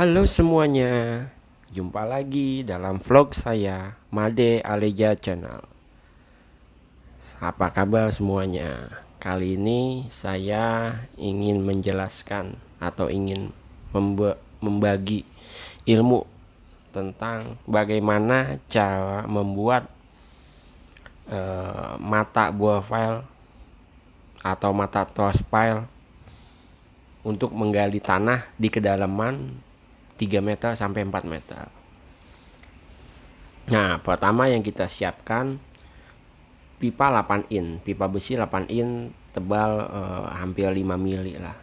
Halo semuanya, jumpa lagi dalam vlog saya, Made Aleja Channel. Apa kabar semuanya? Kali ini saya ingin menjelaskan atau ingin membagi ilmu tentang bagaimana cara membuat mata buah file atau mata torch file untuk menggali tanah di kedalaman 3 meter sampai 4 meter. Nah, pertama yang kita siapkan pipa 8 in, pipa besi 8 in tebal hampir 5 mili lah.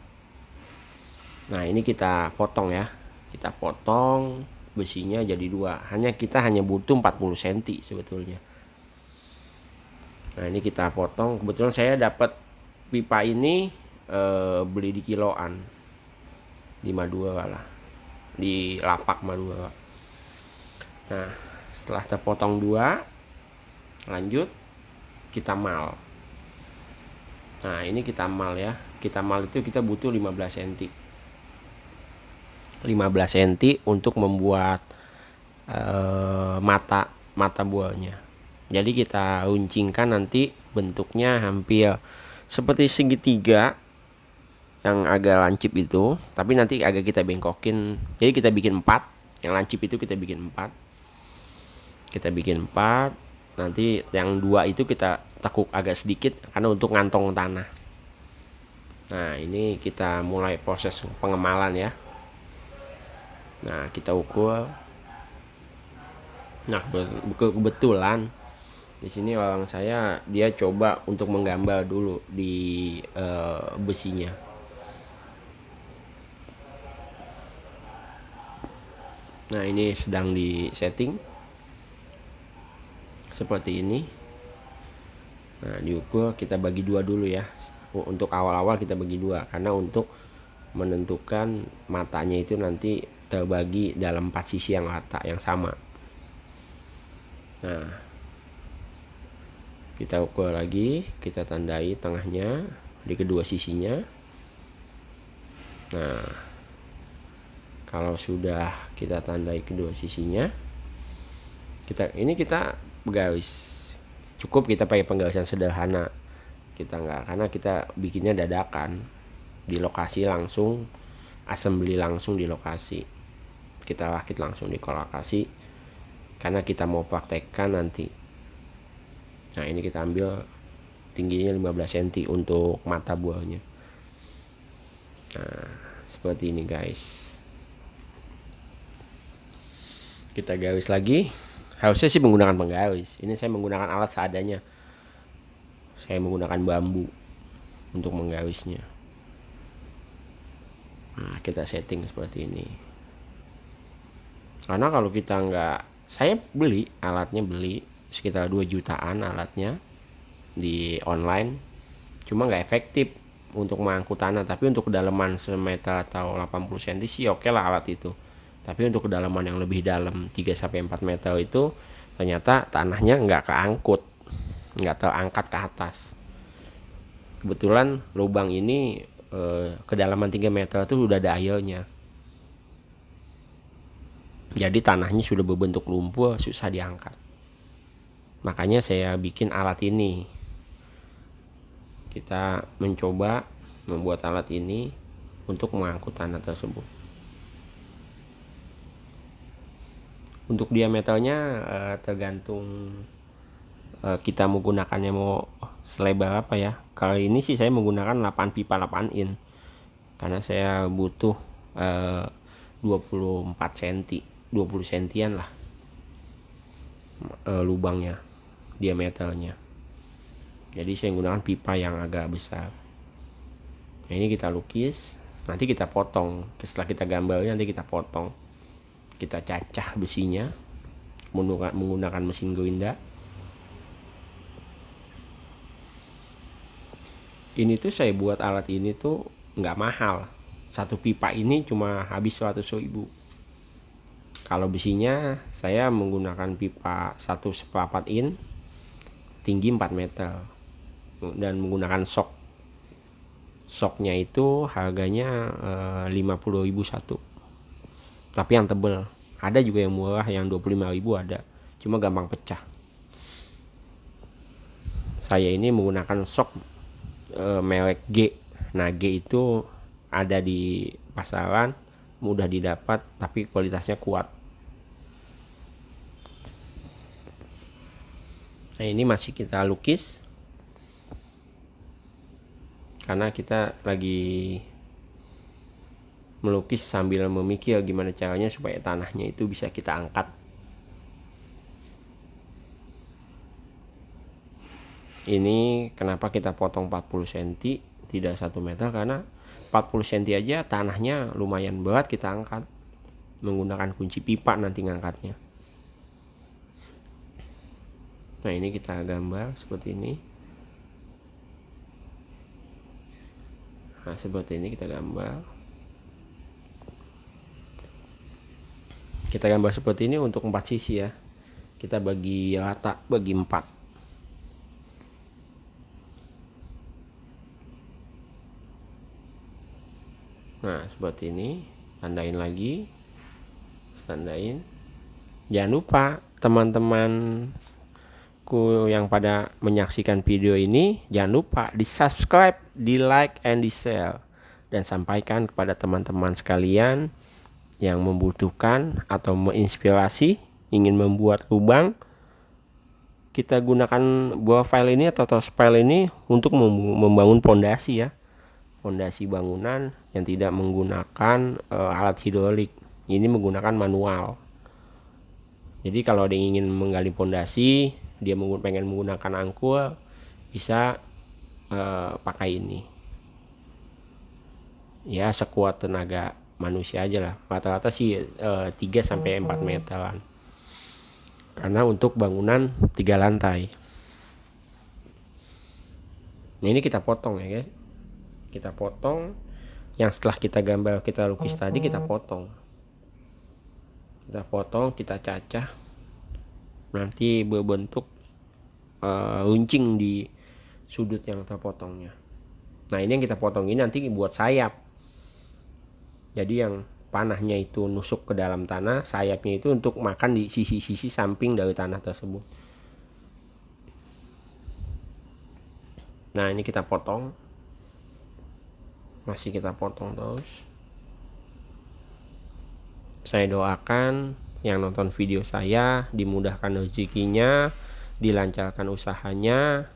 Nah, ini kita potong ya. Kita potong besinya jadi dua. Kita hanya butuh 40 cm sebetulnya. Nah, ini kita potong. Kebetulan saya dapat pipa ini beli di kiloan. Di Madura lah. Di lapak Madura. Nah, setelah terpotong dua, lanjut kita mal. Nah, ini kita mal ya. Kita mal itu kita butuh 15 cm. 15 cm untuk membuat mata buahnya. Jadi kita runcingkan nanti bentuknya hampir seperti segitiga yang agak lancip itu, tapi nanti agak kita bengkokin. Jadi kita bikin 4, yang lancip itu kita bikin 4. Kita bikin 4, nanti yang 2 itu kita tekuk agak sedikit karena untuk ngantong tanah. Nah, ini kita mulai proses pengemalan ya. Nah, kita ukur. Nah, kebetulan di sini orang saya dia coba untuk menggambar dulu di besinya. Nah, ini sedang di setting seperti ini. Nah, diukur kita bagi dua dulu ya. Untuk awal-awal kita bagi dua karena untuk menentukan matanya itu nanti terbagi dalam 4 sisi yang rata yang sama. Nah, kita ukur lagi, kita tandai tengahnya di kedua sisinya. Nah, kalau sudah kita tandai kedua sisinya, kita garis. Cukup kita pakai penggarisan sederhana. Karena kita bikinnya dadakan di lokasi langsung, assembly langsung di lokasi. Kita rakit langsung di lokasi karena kita mau praktekkan nanti. Nah, ini kita ambil tingginya 15 cm untuk mata buahnya. Nah, seperti ini guys. Kita garis lagi. Harusnya sih menggunakan penggaris. Ini saya menggunakan alat seadanya. Saya menggunakan bambu untuk menggarisnya. Nah, kita setting seperti ini. Karena kalau kita saya beli alatnya, sekitar 2 jutaan alatnya di online, cuma nggak efektif untuk mengangkut tanah. Tapi untuk kedalaman semeter atau 80 cm sih oke lah alat itu. Tapi untuk kedalaman yang lebih dalam 3-4 meter itu ternyata tanahnya nggak keangkut, nggak terangkat ke atas. Kebetulan lubang ini kedalaman 3 meter itu udah ada airnya. Jadi tanahnya sudah berbentuk lumpur, susah diangkat. Makanya saya bikin alat ini. Kita mencoba membuat alat ini untuk mengangkut tanah tersebut. Untuk diameternya tergantung kita menggunakannya mau selebar apa ya. Kali ini sih saya menggunakan 8 pipa 8 in. Karena saya butuh 24 cm, 20 cm lah lubangnya, diameternya. Jadi saya menggunakan pipa yang agak besar. Nah, ini kita lukis, nanti kita potong. Setelah kita gambarnya nanti kita potong. Kita cacah besinya menggunakan mesin gerinda. Ini tuh saya buat alat ini tuh nggak mahal. Satu pipa ini cuma habis 100.000. Kalau besinya saya menggunakan pipa 1/4 in, tinggi 4 meter, dan menggunakan soknya itu harganya 50.000 satu. tapi yang tebel. Ada juga yang murah, yang 25.000 ada, cuma gampang pecah. Saya ini menggunakan sok merek G. Nah, G itu ada di pasaran, mudah didapat, tapi kualitasnya kuat. Nah, ini masih kita lukis karena kita lagi melukis sambil memikir gimana caranya supaya tanahnya itu bisa kita angkat. Ini kenapa kita potong 40 cm, tidak 1 meter, karena 40 cm aja tanahnya lumayan berat kita angkat. Menggunakan kunci pipa nanti ngangkatnya. Nah, ini kita gambar seperti ini. Nah, seperti ini kita gambar. Kita gambar seperti ini untuk 4 sisi ya. Kita bagi rata, bagi 4. Nah, seperti ini. Tandain lagi. Tandain. Jangan lupa teman-temanku yang pada menyaksikan video ini, jangan lupa di subscribe, di like, and di share, dan sampaikan kepada teman-teman sekalian yang membutuhkan atau menginspirasi ingin membuat lubang. Kita gunakan buah file ini atau file ini untuk membangun pondasi ya, pondasi bangunan yang tidak menggunakan alat hidrolik. Ini menggunakan manual. Jadi kalau ada yang ingin menggali pondasi, dia pengen menggunakan angkul, bisa pakai ini. Ya, sekuat tenaga manusia aja lah. Rata-rata sih 3-4 meteran. Karena untuk bangunan 3 lantai. Nah, ini kita potong ya guys. Kita potong. Yang setelah kita gambar, kita lukis tadi, kita potong. Kita potong, kita cacah. Nanti berbentuk runcing di sudut yang terpotongnya. Nah, ini yang kita potong ini nanti buat sayap. Jadi yang panahnya itu nusuk ke dalam tanah, sayapnya itu untuk makan di sisi-sisi samping dari tanah tersebut. Nah, ini kita potong. Masih kita potong terus. Saya doakan yang nonton video saya dimudahkan rezekinya, dilancarkan usahanya,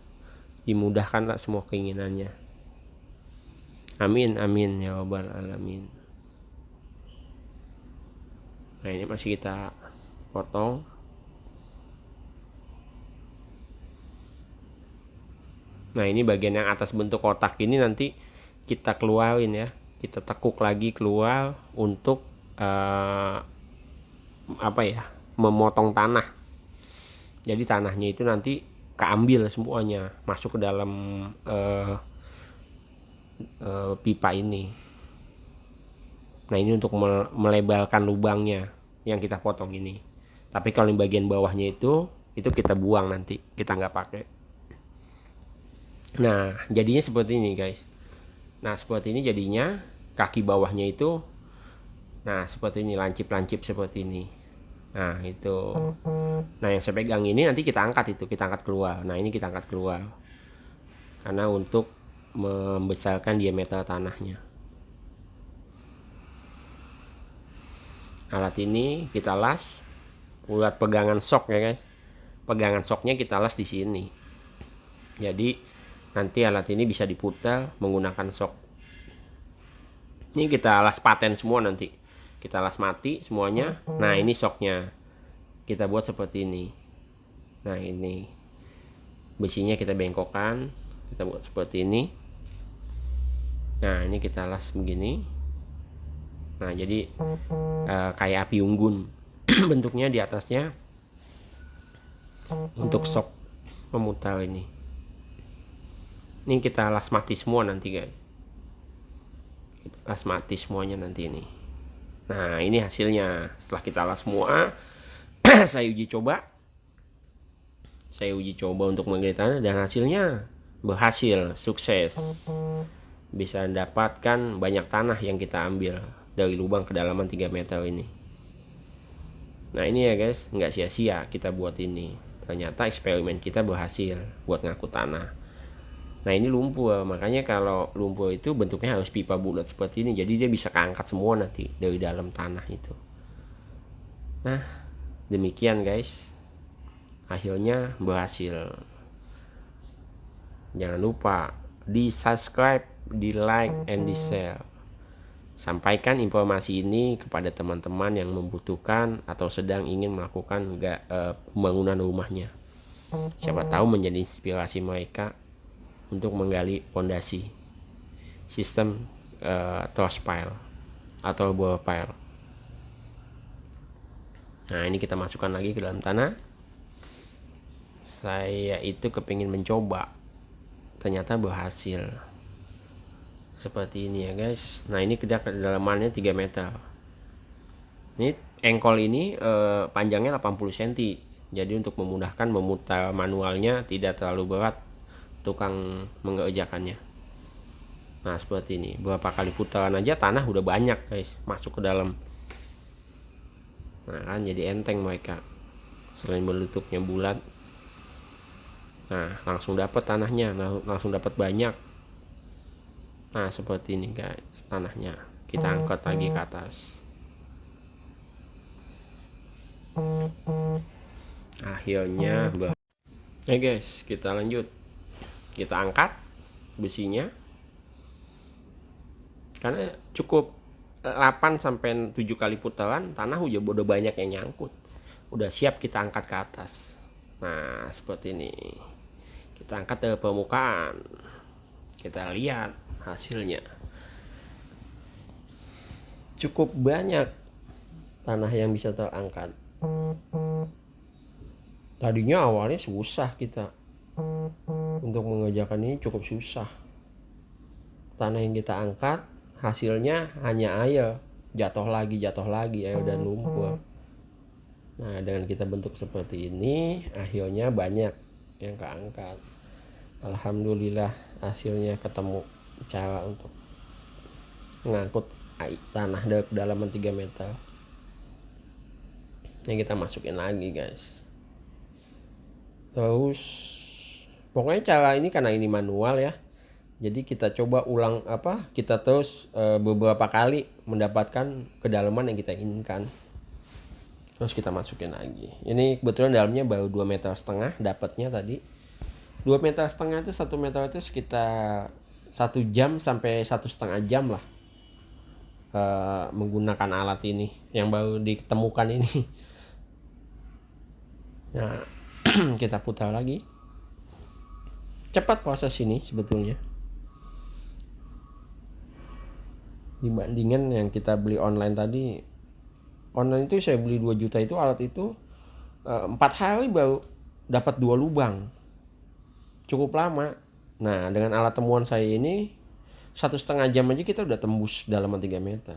dimudahkanlah semua keinginannya. Amin amin ya rabbal alamin. Nah, ini masih kita potong. Nah, ini bagian yang atas bentuk kotak ini nanti kita keluarin ya. Kita tekuk lagi keluar untuk memotong tanah. Jadi tanahnya itu nanti keambil semuanya, masuk ke dalam pipa ini. Nah, ini untuk melebarkan lubangnya yang kita potong ini. Tapi kalau di bagian bawahnya itu kita buang nanti, kita nggak pakai. Nah, jadinya seperti ini guys. Nah, seperti ini jadinya. Kaki bawahnya itu, nah seperti ini, lancip-lancip seperti ini. Nah, itu. Nah, yang saya pegang ini nanti kita angkat keluar. Nah, ini kita angkat keluar. Karena untuk membesarkan diameter tanahnya. Alat ini kita las buat pegangan sok ya guys. Pegangan soknya kita las di sini. Jadi nanti alat ini bisa diputar menggunakan sok. Ini kita las paten semua nanti. Kita las mati semuanya. Nah, ini soknya. Kita buat seperti ini. Nah, ini besinya kita bengkokkan. Kita buat seperti ini. Nah, ini kita las begini. Nah, jadi kayak api unggun. Bentuknya di atasnya untuk sok memutar ini. Ini kita las mati semua nanti guys. Kita las mati semuanya nanti ini. Nah, ini hasilnya setelah kita las semua. Saya uji coba untuk menggali tanah dan hasilnya berhasil, sukses. Bisa mendapatkan banyak tanah yang kita ambil dari lubang kedalaman 3 meter ini. Nah ini ya guys, nggak sia-sia kita buat ini. Ternyata eksperimen kita berhasil buat ngangkut tanah. Nah ini lumpur, makanya kalau lumpur itu bentuknya harus pipa bulat seperti ini. Jadi dia bisa keangkat semua nanti dari dalam tanah itu. Nah demikian guys, hasilnya berhasil. Jangan lupa di subscribe, di like, and di share. Sampaikan informasi ini kepada teman-teman yang membutuhkan atau sedang ingin melakukan pembangunan rumahnya. Siapa tahu menjadi inspirasi mereka untuk menggali fondasi sistem truss pile atau bore pile. Nah ini kita masukkan lagi ke dalam tanah. Saya itu kepingin mencoba, ternyata berhasil. Seperti ini ya guys. Nah ini kedalamannya 3 meter. Ini engkol ini panjangnya 80 cm. Jadi untuk memudahkan memutar manualnya tidak terlalu berat tukang mengerjakannya. Nah seperti ini. Berapa kali putaran aja tanah udah banyak guys masuk ke dalam. Nah kan jadi enteng mereka. Selain bentuknya bulat. Nah langsung dapat tanahnya, langsung dapat banyak. Nah seperti ini guys tanahnya. Kita angkat lagi ke atas. Akhirnya ya guys, kita lanjut. Kita angkat besinya. Karena cukup 8-7 kali putaran, tanah udah banyak yang nyangkut. Udah siap kita angkat ke atas. Nah seperti ini. Kita angkat ke permukaan. Kita lihat hasilnya. Cukup banyak tanah yang bisa terangkat. Tadinya awalnya susah kita untuk mengerjakan ini, cukup susah. Tanah yang kita angkat hasilnya hanya air, jatuh lagi air dan lumpur. Nah dengan kita bentuk seperti ini akhirnya banyak yang keangkat. Alhamdulillah hasilnya ketemu cara untuk mengangkut tanah dari kedalaman 3 meter. Yang kita masukin lagi guys. Terus pokoknya cara ini karena ini manual ya. Jadi kita coba ulang kita terus beberapa kali mendapatkan kedalaman yang kita inginkan. Terus kita masukin lagi. Ini kebetulan dalamnya baru 2,5 meter dapatnya tadi. 2,5 meter itu 1 meter itu sekitar 1 jam sampai 1,5 jam lah menggunakan alat ini yang baru ditemukan ini. Nah kita putar lagi. Cepat proses ini sebetulnya dibandingkan yang kita beli online tadi. Online itu saya beli 2 juta itu, alat itu 4 hari baru dapat 2 lubang, cukup lama. Nah dengan alat temuan saya ini 1,5 jam aja kita udah tembus dalaman 3 meter.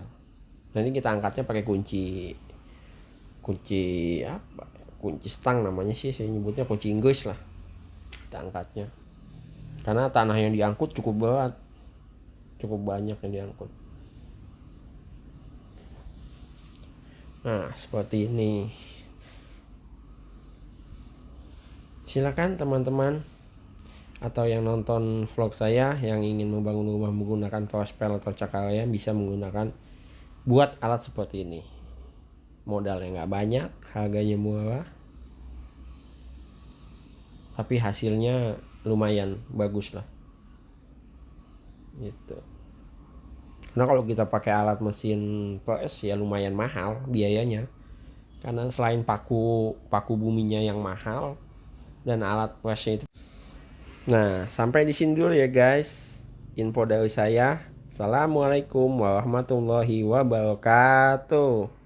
Nah ini kita angkatnya pakai kunci stang namanya sih, saya nyebutnya kunci Inggris lah. Kita angkatnya karena tanah yang diangkut cukup berat, cukup banyak yang diangkut. Nah seperti ini. Silakan teman-teman atau yang nonton vlog saya yang ingin membangun rumah menggunakan truss pile atau cakarayan bisa menggunakan buat alat seperti ini. Modalnya nggak banyak, harganya murah, tapi hasilnya lumayan bagus lah gitu. Karena kalau kita pakai alat mesin press ya lumayan mahal biayanya, karena selain paku buminya yang mahal dan alat pressnya itu. Nah sampai di sini dulu ya guys info dari saya. Assalamualaikum warahmatullahi wabarakatuh.